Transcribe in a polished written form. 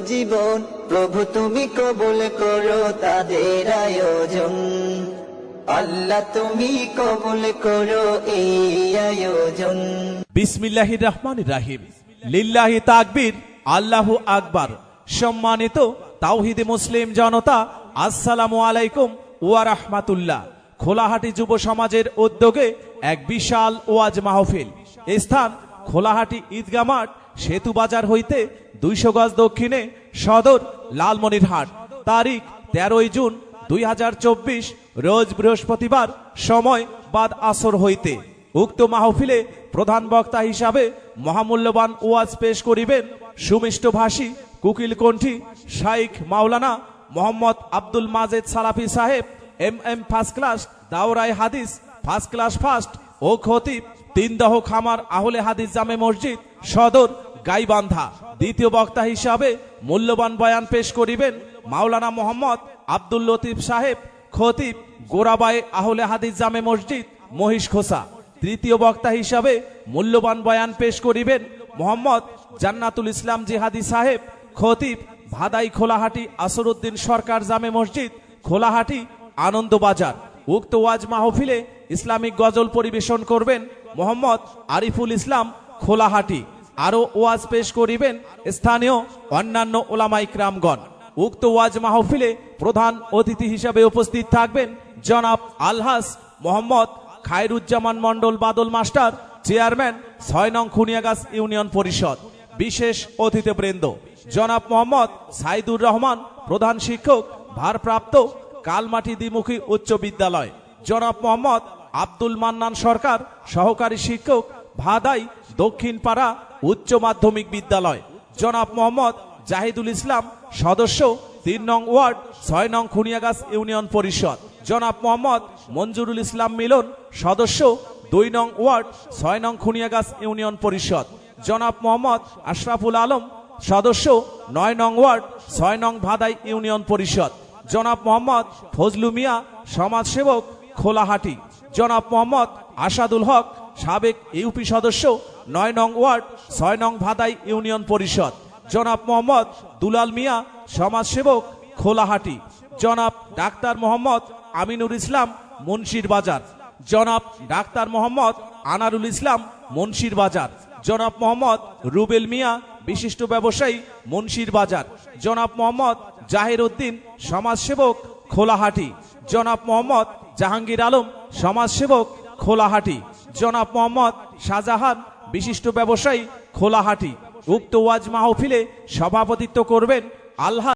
জীবন, প্রভু তুমি কবুল করো তাদের আয়োজন। আল্লাহ তুমি কবুল করো এই আয়োজন। বিসমিল্লাহির রহমানির রহিম। লিল্লাহি তাকবীর, আল্লাহু আকবার। সম্মানিত তাওহীদে মুসলিম জনতা, আসসালামু আলাইকুম ওয়া রাহমাতুল্লাহ। খোলাহাটি যুব সমাজের উদ্যোগে এক বিশাল ওয়াজ মাহফিল। স্থান খোলাহাটি ঈদগাহ মাঠ, সেতু বাজার হইতে 200 গজ দক্ষিণে, সদর লালমনিরহাট। তারিখ 13 জুন 2024, রোজ বৃহস্পতিবার। সময় বাদ আসর হইতে। উক্ত মাহফিলে প্রধান বক্তা হিসাবে মহামূল্যবান ওয়াজ পেশ করিবেন সুমিষ্টভাষী কুকিল কণ্ঠী শাইখ মাওলানা মোহাম্মদ আব্দুল মাজেদ সালাফি সাহেব, MM ফার্স্ট ক্লাস, দাওরায়ে হাদিস ফার্স্ট ক্লাস ফার্স্ট ও খতিব, তিনদহ খামার আহলে হাদিস জামে মসজিদ, সদর গাইবান্ধা। দ্বিতীয় বক্তা হিসাবে মূল্যবান বয়ান পেশ করিবেন মাওলানা মোহাম্মদ আব্দুল লতিফ সাহেব, খতিব, গোরাবাই আহলে হাদিস জামে মসজিদ, মহিষখোসা। তৃতীয় বক্তা হিসাবে মূল্যবান বয়ান পেশ করিবেন মোহাম্মদ জান্নাতুল ইসলাম জিহাদি সাহেব, খতিব, ভাদাই খোলাহাটি আসরউদ্দিন সরকার জামে মসজিদ, খোলাহাটি আনন্দবাজার। উক্ত ওয়াজ মাহফিলে ইসলামিক গজল পরিবেশন করবেন মোহাম্মদ আরিফুল ইসলাম, খোলাহাটি। আরো ওয়াজ পেশ করিবেন স্থানীয় অন্যান্য ওলামা ইকরামগণ। উক্ত ওয়াজ মাহফিলে প্রধান অতিথি হিসাবে উপস্থিত থাকবেন জনাব আলহাস মোহাম্মদ খায়রুজ্জামান মন্ডল বাদল মাস্টার, চেয়ারম্যান 6 নং খুনিয়াগাছ ইউনিয়ন পরিষদ। বিশেষ অতিথিবৃন্দ জনাব মোহাম্মদ সাইদুর রহমান, প্রধান শিক্ষক, ভারপ্রাপ্ত, কালমাটি দ্বিমুখী উচ্চ বিদ্যালয়। জনাব মোহাম্মদ আব্দুল মান্নান সরকার, সহকারী শিক্ষক, ভাদাই দক্ষিণ পাড়া উচ্চ মাধ্যমিক বিদ্যালয়। জনাব মোহাম্মদ জাহিদুল ইসলাম, সদস্য, 3 নং ওয়ার্ড, 6 নং খুনিয়াগাছ ইউনিয়ন পরিষদ। জনাব মোহাম্মদ মঞ্জুরুল ইসলাম মিলন, সদস্য, 2 নং ওয়ার্ড, 6 নং খুনিয়াগাছ ইউনিয়ন পরিষদ। জনাব মোহাম্মদ আশরাফুল আলম, সদস্য, 9 নং ওয়ার্ড, 6 নং ভাদাই ইউনিয়ন পরিষদ। জনাব মোহাম্মদ ফজলু মিয়া, সমাজসেবক, খোলাহাটি। জনাব মোহাম্মদ আসাদুল হক, সাবেক ইউপি সদস্য, 9 নং ওয়ার্ড, 6 নং ভাদাই ইউনিয়ন পরিষদ। জনাব মোহাম্মদ দুলাল মিয়া, সমাজসেবক, খোলাহাটি। জনাব ডাক্তার মোহাম্মদ আমিনুর ইসলাম, মুন্সির বাজার। জনাব ডাক্তার মোহাম্মদ আনারুল ইসলাম, মুন্সির বাজার। জনাব মোহাম্মদ রুবেল মিয়া, বিশিষ্ট ব্যবসায়ী, মুন্সির বাজার। জনাব মোহাম্মদ জাহির উদ্দিন, সমাজসেবক, খোলাহাটি। জনাব মোহাম্মদ জাহাঙ্গীর আলম, সমাজসেবক, খোলাহাটি। জনাব মোহাম্মদ শাহজাহান, বিশিষ্ট ব্যবসায়ী, খোলাহাটি। উক্ত ওয়াজ মাহফিলে সভাপতিত্ব করবেন আল্লাহ